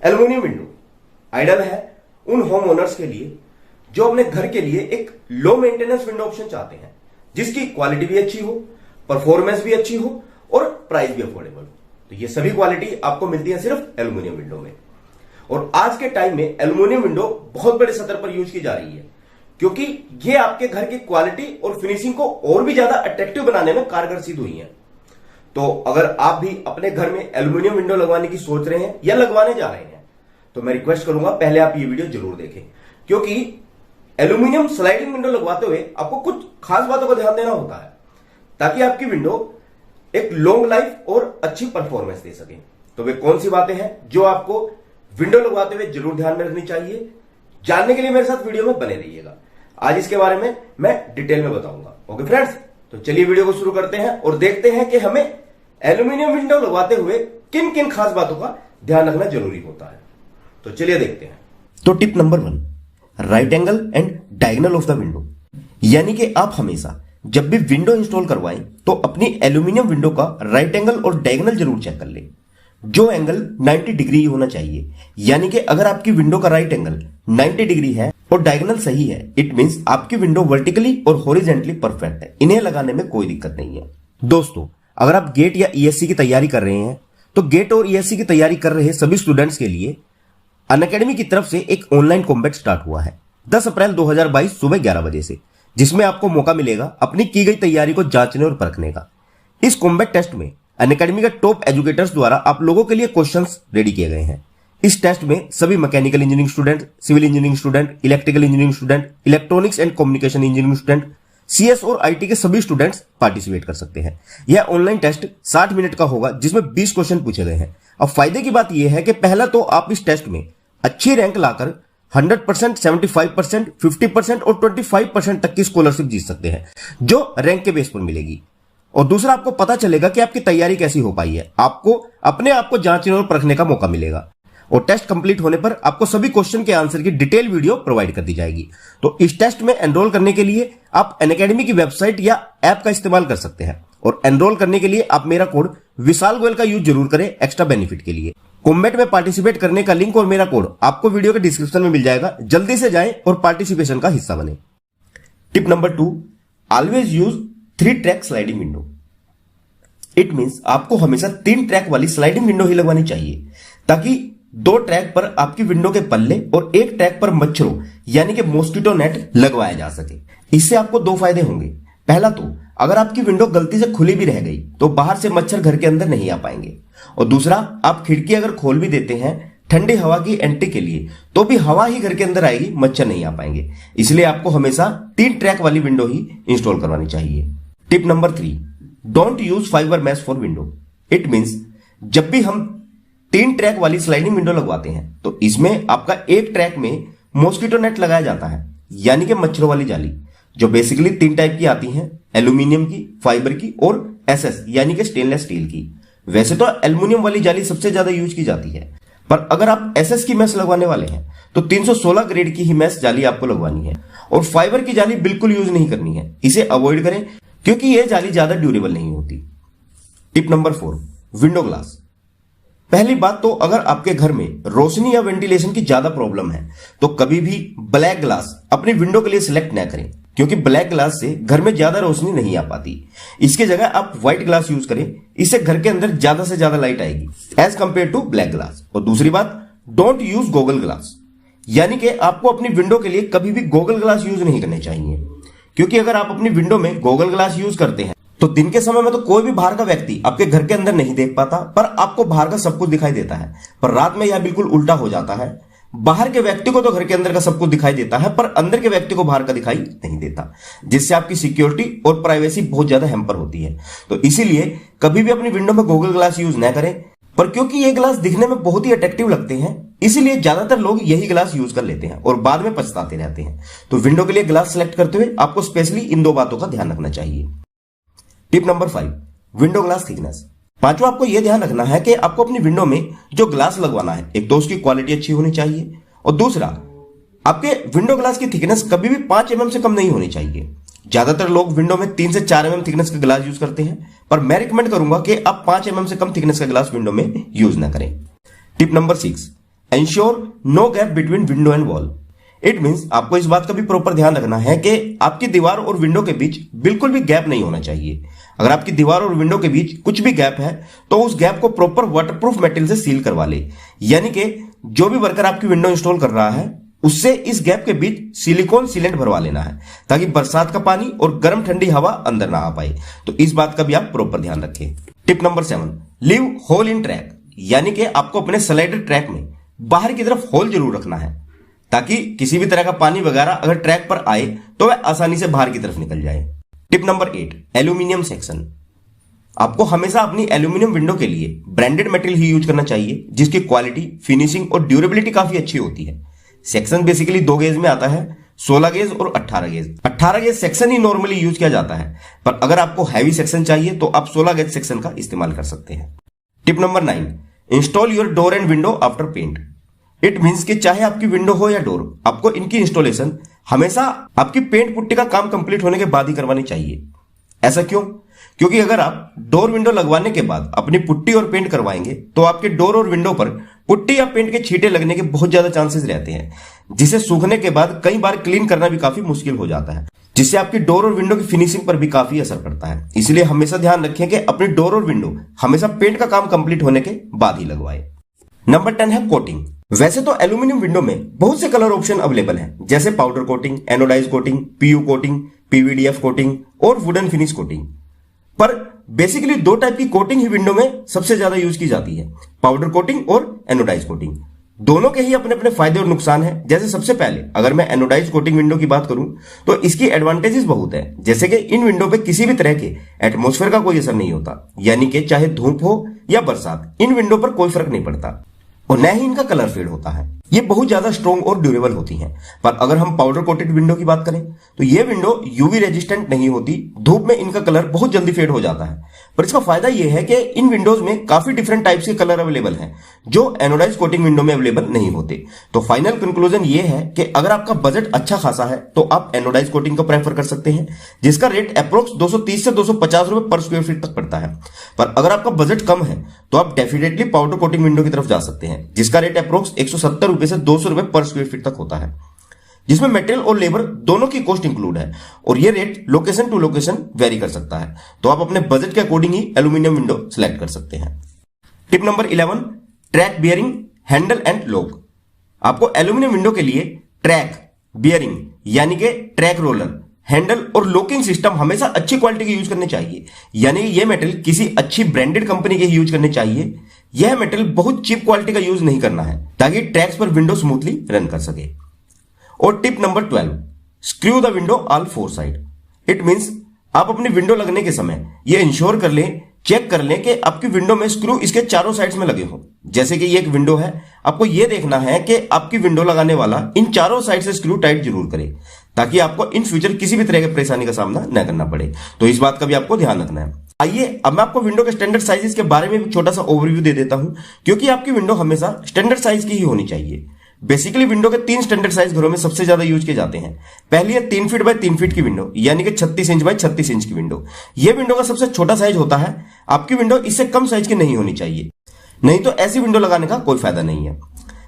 Aluminium window ideal है उन home owners के लिए जो अपने घर के लिए एक लो मेंटेनेंस विंडो ऑप्शन चाहते हैं, जिसकी क्वालिटी भी अच्छी हो, परफॉर्मेंस भी अच्छी हो और प्राइस भी अफोर्डेबल हो। तो ये सभी क्वालिटी आपको मिलती है सिर्फ एल्युमिनियम विंडो में। और आज के टाइम में एल्युमिनियम विंडो बहुत बड़े स्तर पर यूज की जा रही है, क्योंकि ये आपके घर की क्वालिटी और फिनिशिंग को और भी ज्यादा अट्रैक्टिव बनाने में कारगर सिद्ध हुई है। तो अगर आप भी अपने घर में एल्युमिनियम विंडो लगवाने की सोच रहे हैं या लगवाने जा रहे हैं, तो मैं रिक्वेस्ट करूंगा पहले आप ये वीडियो जरूर देखें, क्योंकि एल्युमिनियम स्लाइडिंग विंडो लगवाते हुए आपको कुछ खास बातों का ध्यान देना होता है, ताकि आपकी विंडो एक लॉन्ग लाइफ और अच्छी परफॉर्मेंस दे सके। तो वे कौन सी बातें हैं जो आपको विंडो लगवाते हुए जरूर ध्यान में रखनी चाहिए, जानने के लिए मेरे साथ वीडियो में बने रहिएगा। आज इसके बारे में मैं डिटेल में बताऊंगा। ओके फ्रेंड्स, तो चलिए वीडियो को शुरू करते हैं और देखते हैं कि हमें एल्युमिनियम विंडो लगवाते हुए किन किन खास बातों का ध्यान रखना जरूरी होता है। तो चलिए देखते हैं। तो tip number 1, right angle and diagonal of the window. यानी कि आप हमेशा जब भी विंडो इंस्टॉल करवाएं तो अपनी एल्युमिनियम विंडो का राइट एंगल और डायगोनल जरूर चेक कर लें। जो एंगल 90 डिग्री होना चाहिए, यानी कि अगर आपकी विंडो का राइट एंगल 90 डिग्री है और डायगोनल सही है, इट मींस आपकी विंडो वर्टिकली और हॉरिजॉन्टली परफेक्ट है। इन्हें लगाने में कोई दिक्कत नहीं है। दोस्तों, अगर आप गेट या ईएससी की तैयारी कर रहे हैं, तो गेट और ईएससी की तैयारी कर रहे सभी स्टूडेंट्स के लिए अनअकैडमी की तरफ से एक ऑनलाइन कॉम्बैट स्टार्ट हुआ है 10 अप्रैल 2022 सुबह 11 बजे से, जिसमें आपको मौका मिलेगा अपनी की गई तैयारी को जांचने और परखने का। इस कॉम्बैट टेस्ट में अनअकैडमी के टॉप एजुकेटर्स द्वारा आप लोगों के लिए क्वेश्चंस रेडी किए गए हैं। इस टेस्ट में सभी mechanical engineering student, civil engineering student, electrical engineering student, electronics and communication engineering student, CS और आईटी के सभी स्टूडेंट्स पार्टिसिपेट कर सकते हैं। यह ऑनलाइन टेस्ट 60 मिनट का होगा, जिसमें 20 क्वेश्चन पूछे गए हैं। अब फायदे की बात यह है कि पहला तो आप इस टेस्ट में अच्छी रैंक लाकर 100%, 75%, 50% और 25% तक की स्कॉलरशिप जीत सकते हैं, जो रैंक के बेस पर मिलेगी। और दूसरा, आपको पता चलेगा कि आपकी तैयारी कैसी हो पाई है। आपको अपने आप को जांचने और परखने का मौका मिलेगा। और टेस्ट कंप्लीट होने पर आपको सभी क्वेश्चन के आंसर की डिटेल वीडियो प्रोवाइड कर दी जाएगी। तो इस टेस्ट में एनरोल करने के लिए आप अनअकैडमी की वेबसाइट या ऐप का इस्तेमाल कर सकते हैं। और एनरोल करने के लिए आप मेरा कोड विशाल गोयल का यूज जरूर करें एक्स्ट्रा बेनिफिट के लिए। कॉम्बैट में पार्टिसिपेट करने का लिंक और मेरा कोड आपको वीडियो के डिस्क्रिप्शन में मिल जाएगा। जल्दी से जाएं और पार्टिसिपेशन का हिस्सा बने। Tip number 2, always use 3 track sliding window. It means आपको हमेशा 3 ट्रैक वाली स्लाइडिंग विंडो ही लगवानी चाहिए, ताकि 2 ट्रैक पर आपकी विंडो के पल्ले और 1 ट्रैक पर मच्छरों यानी कि मॉस्किटो नेट लगवाया जा सके। इससे आपको 2 फायदे होंगे। पहला तो अगर आपकी विंडो गलती से खुली भी रह गई तो बाहर से मच्छर घर के अंदर नहीं आ पाएंगे। और दूसरा, आप खिड़की अगर खोल भी देते हैं ठंडी हवा की एंट्री के लिए, तो भी हवा ही घर के अंदर आएगी, मच्छर नहीं आ पाएंगे। इसलिए आपको हमेशा 3 ट्रैक वाली विंडो ही इंस्टॉल करवानी चाहिए। Tip number 3, don't use fibre mesh for window. It means जब भी हम 3 ट्रैक वाली स्लाइडिंग विंडो लगवाते हैं तो इसमें आपका एक ट्रैक में मॉस्किटो नेट लगाया जाता है, यानी कि मच्छरों वाली जाली, जो बेसिकली 3 टाइप की आती हैं, एल्यूमिनियम की, फाइबर की और एसएस यानी कि स्टेनलेस स्टील की। वैसे तो एल्युमिनियम वाली जाली सबसे ज्यादा यूज की जाती है, पर अगर आप एसएस की मैश लगवाने वाले हैं तो 316 ग्रेड की ही मैश जाली आपको लगवानी है। और फाइबर की जाली बिल्कुल यूज नहीं करनी है, इसे अवॉइड करें, क्योंकि यह जाली ज्यादा ड्यूरेबल नहीं होती। Tip number 4, window glass. पहली बात तो अगर आपके घर में रोशनी या वेंटिलेशन की ज्यादा प्रॉब्लम है तो कभी भी ब्लैक ग्लास अपनी विंडो के लिए सिलेक्ट ना करें, क्योंकि ब्लैक ग्लास से घर में ज्यादा रोशनी नहीं आ पाती। इसकी जगह आप व्हाइट ग्लास यूज करें, इससे घर के अंदर ज्यादा से ज्यादा लाइट आएगी as compare to black glass. और दूसरी बात, डोंट यूज गॉगल ग्लास, यानी कि आपको अपनी विंडो के लिए कभी भी गॉगल ग्लास यूज नहीं करने चाहिए, क्योंकि अगर आप अपनी विंडो में गॉगल ग्लास यूज करते हैं तो दिन के समय में तो कोई भी बाहर का व्यक्ति आपके घर के अंदर नहीं देख पाता, पर आपको बाहर का सब कुछ दिखाई देता है। पर रात में यह बिल्कुल उल्टा हो जाता है, बाहर के व्यक्ति को तो घर के अंदर का सब कुछ दिखाई देता है, पर अंदर के व्यक्ति को बाहर का दिखाई नहीं देता, जिससे आपकी सिक्योरिटी और प्राइवेसी बहुत ज्यादा हैम्पर होती है। तो इसीलिए कभी भी अपनी विंडो में गॉगल ग्लास यूज न करें, पर क्योंकि ये ग्लास दिखने में बहुत ही अट्रैक्टिव लगते हैं, इसीलिए ज्यादातर लोग यही ग्लास यूज कर लेते हैं और बाद में पछताते रहते हैं। तो विंडो के लिए ग्लास सेलेक्ट करते हुए आपको स्पेशली इन 2 बातों का ध्यान रखना चाहिए। Tip number 5, window glass thickness. पांचवा, आपको यह ध्यान रखना है कि आपको अपनी विंडो में जो ग्लास लगवाना है, एक तो उसकी क्वालिटी अच्छी होनी चाहिए, और दूसरा आपके विंडो ग्लास की थिकनेस कभी भी 5 mm से कम नहीं होनी चाहिए। ज्यादातर लोग विंडो में 3 से 4 mm थिकनेस का ग्लास यूज करते हैं, पर मैं रिकमेंड करूंगा कि आप 5 mm से कम थिकनेस का ग्लास विंडो में यूज ना करें। Tip number 6, ensure no gap between window and wall. It means आपको इस बात का भी प्रॉपर ध्यान रखना है कि आपकी दीवार और विंडो के बीच बिल्कुल भी गैप नहीं होना चाहिए। अगर आपकी दीवार और विंडो के बीच कुछ भी गैप है तो उस गैप को प्रॉपर वाटरप्रूफ मेटेरियल से सील करवा ले। यानी कि जो भी वर्कर आपकी विंडो इंस्टॉल कर रहा है उससे इस गैप के बीच सिलिकॉन सीलेंट भरवा लेना है ताकि बरसात का पानी और गर्म ठंडी हवा अंदर ना आ पाए। तो इस बात का भी आप प्रॉपर ध्यान रखें। टिप नंबर 7, लीव होल इन ट्रैक। यानी कि आपको अपने स्लाइडर ट्रैक में बाहर की तरफ होल जरूर रखना है ताकि किसी भी तरह का पानी वगैरह अगर ट्रैक पर आए तो वह आसानी से बाहर की तरफ निकल जाए। Tip number 8, aluminium section. आपको हमेशा अपनी एल्यूमिनियम विंडो के लिए ब्रांडेड मटेरियल ही यूज करना चाहिए जिसकी क्वालिटी, फिनिशिंग और ड्यूरेबिलिटी काफी अच्छी होती है। सेक्शन बेसिकली 2 गेज में आता है, 16 गेज और 18 गेज। 18 गेज सेक्शन ही नॉर्मली यूज किया जाता है, पर अगर आपको हैवी सेक्शन चाहिए तो आप 16 गेज सेक्शन का इस्तेमाल कर सकते हैं। Tip number 9, install your door and window after paint. It means कि चाहे आपकी विंडो हो या डोर, आपको इनकी इंस्टॉलेशन हमेशा आपकी पेंट पुट्टी का काम कंप्लीट होने के बाद ही करवानी चाहिए। ऐसा क्यों? क्योंकि अगर आप डोर विंडो लगवाने के बाद अपनी पुट्टी और पेंट करवाएंगे तो आपके डोर और विंडो पर पुट्टी या पेंट के छींटे लगने के बहुत ज्यादा चांसेस रहते हैं, जिसे सूखने के बाद कई बार क्लीन करना भी काफी मुश्किल हो जाता है, जिससे आपकी डोर और विंडो की फिनिशिंग पर भी काफी असर पड़ता है। इसलिए हमेशा ध्यान रखें कि अपनी डोर और विंडो हमेशा पेंट का काम कंप्लीट होने के बाद ही लगवाएं। नंबर 10 है कोटिंग। वैसे तो एल्यूमिनियम विंडो में बहुत से कलर ऑप्शन अवेलेबल हैं, जैसे powder coating, anodize coating, PU coating, PVDF coating और वुडन फिनिश कोटिंग। पर बेसिकली 2 टाइप की कोटिंग ही विंडो में सबसे ज्यादा यूज की जाती है, पाउडर कोटिंग और एनोडाइज कोटिंग। दोनों के ही अपने अपने फायदे और नुकसान हैं। जैसे सबसे पहले अगर मैं एनोडाइज कोटिंग विंडो की बात करूं तो इसकी एडवांटेजेस बहुत है, जैसे कि इन विंडो पे किसी भी तरह के एटमॉस्फेयर का कोई असर नहीं होता, यानी कि चाहे धूप हो या बरसात इन विंडो पर कोई फर्क नहीं पड़ता, और न ही इनका कलर फेड होता है। ये बहुत ज्यादा स्ट्रॉन्ग और ड्यूरेबल होती हैं। पर अगर हम पाउडर कोटेड विंडो की बात करें तो ये विंडो यूवी रेजिस्टेंट नहीं होती, धूप में इनका कलर बहुत जल्दी फेड हो जाता है। पर इसका फायदा ये है कि इन विंडोज में काफी डिफरेंट टाइप्स के कलर अवेलेबल हैं जो एनोडाइज कोटिंग विंडो में अवेलेबल नहीं होते। तो फाइनल कंक्लूजन ये है कि अगर आपका बजट अच्छा खासा है तो आप एनोडाइज कोटिंग को प्रेफर कर सकते हैं, जिसका रेट अप्रोक्स 230 से 250 रुपए पर स्क्वायर फीट तक पड़ता है। पर अगर आपका बजट कम है तो आप डेफिनेटली पाउडर कोटिंग विंडो की तरफ जा सकते हैं, जिसका रेट अप्रोक्स 170 रुपए से 200 रुपए पर स्क्वायर फीट तक होता है, जिसमें मटेरियल और लेबर दोनों की कॉस्ट इंक्लूड है, और ये rate location to location vary कर सकता है। तो आप अपने बजट के अकॉर्डिंग ही एल्यूमिनियम विंडो सिलेक्ट कर सकते हैं। Tip number 11, track bearing, handle and lock. आपको एल्यूमिनियम विंडो के लिए ट्रैक बियरिंग यानी कि ट्रैक रोलर, हैंडल और लॉकिंग सिस्टम हमेशा अच्छी क्वालिटी के यूज करने चाहिए, यानी कि यह मटेरियल किसी अच्छी ब्रांडेड कंपनी के यूज करने चाहिए। यह मटेरियल बहुत चीप क्वालिटी का यूज नहीं करना है ताकि ट्रैक्स पर विंडो स्मूथली रन कर सके। और tip number 12, screw the window all 4 side. It means आप अपनी विंडो लगने के समय यह इंश्योर कर लें, चेक कर लें कि आपकी विंडो में स्क्रू इसके चारों साइड्स में लगे हों। जैसे कि ये एक विंडो है, आपको यह देखना है कि आपकी विंडो लगाने वाला इन चारों साइड से स्क्रू टाइट जरूर करे ताकि आपको इन फ्यूचर किसी भी तरह की परेशानी का सामना न करना पड़े। तो इस बात का भी आपको ध्यान रखना है। आइए अब मैं आपको विंडो के स्टैंडर्ड साइजेस के बारे में छोटा सा ओवरव्यू दे देता हूं, क्योंकि आपकी विंडो हमेशा स्टैंडर्ड साइज की ही होनी चाहिए। बेसिकली विंडो के 3 स्टैंडर्ड साइज घरों में सबसे ज्यादा यूज किए जाते हैं। पहली है 3 फीट बाय 3 फीट की विंडो, यानी कि 36 इंच बाय 36 इंच की विंडो। यह विंडो का सबसे छोटा साइज होता है। आपकी विंडो इससे कम साइज की नहीं होनी चाहिए, नहीं तो ऐसी विंडो लगाने का कोई फायदा नहीं है।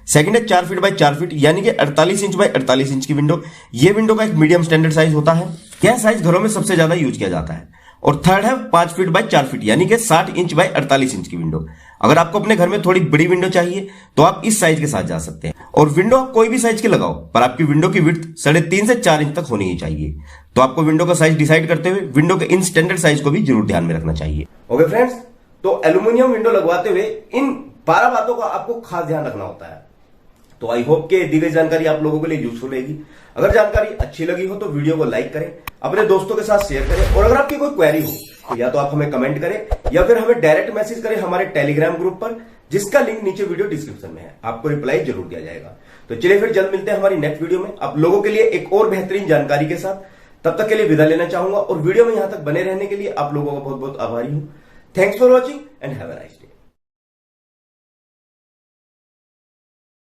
सेकंड है 4 फीट बाय 4 फीट यानी कि 48 इंच बाय 48 इंच की विंडो। यह विंडो का एक मीडियम स्टैंडर्ड साइज होता है। यह साइज घरों में सबसे ज्यादा यूज किया जाता है। और थर्ड है 5 फीट बाय 4 फीट यानी कि 60 इंच बाय 48 इंच की विंडो। अगर आपको अपने घर में थोड़ी बड़ी विंडो चाहिए तो आप इस साइज के साथ जा सकते हैं। और विंडो आप कोई भी साइज की लगाओ, पर आपकी विंडो की विड्थ 3.5 से 4 इंच तक होनी ही चाहिए। तो आपको विंडो का साइज डिसाइड करते हुए विंडो के इन स्टैंडर्ड साइज को भी जरूर ध्यान में रखना चाहिए। ओके फ्रेंड्स, तो एल्यूमिनियम विंडो लगवाते हुए इन 12 बातों का आपको खास ध्यान रखना होता है। तो आई होप कि दी गई जानकारी आप लोगों के लिए यूजफुल रहेगी। अगर जानकारी अच्छी लगी हो तो वीडियो को लाइक करें, अपने दोस्तों के साथ शेयर करें, और अगर आपकी कोई क्वेरी हो तो या तो आप हमें कमेंट करें या फिर हमें डायरेक्ट मैसेज करें हमारे टेलीग्राम ग्रुप पर, जिसका लिंक नीचे वीडियो डिस्क्रिप्शन में है। आपको रिप्लाई जरूर दिया जाएगा। तो चलिए फिर जल्द मिलते हैं हमारी नेक्स्ट वीडियो में आप लोगों के लिए एक और बेहतरीन जानकारी के साथ। तब तक के लिए विदा लेना चाहूंगा, और वीडियो में यहां तक बने रहने के लिए आप लोगों का बहुत बहुत आभारी हूं। Thanks for watching and have a nice day.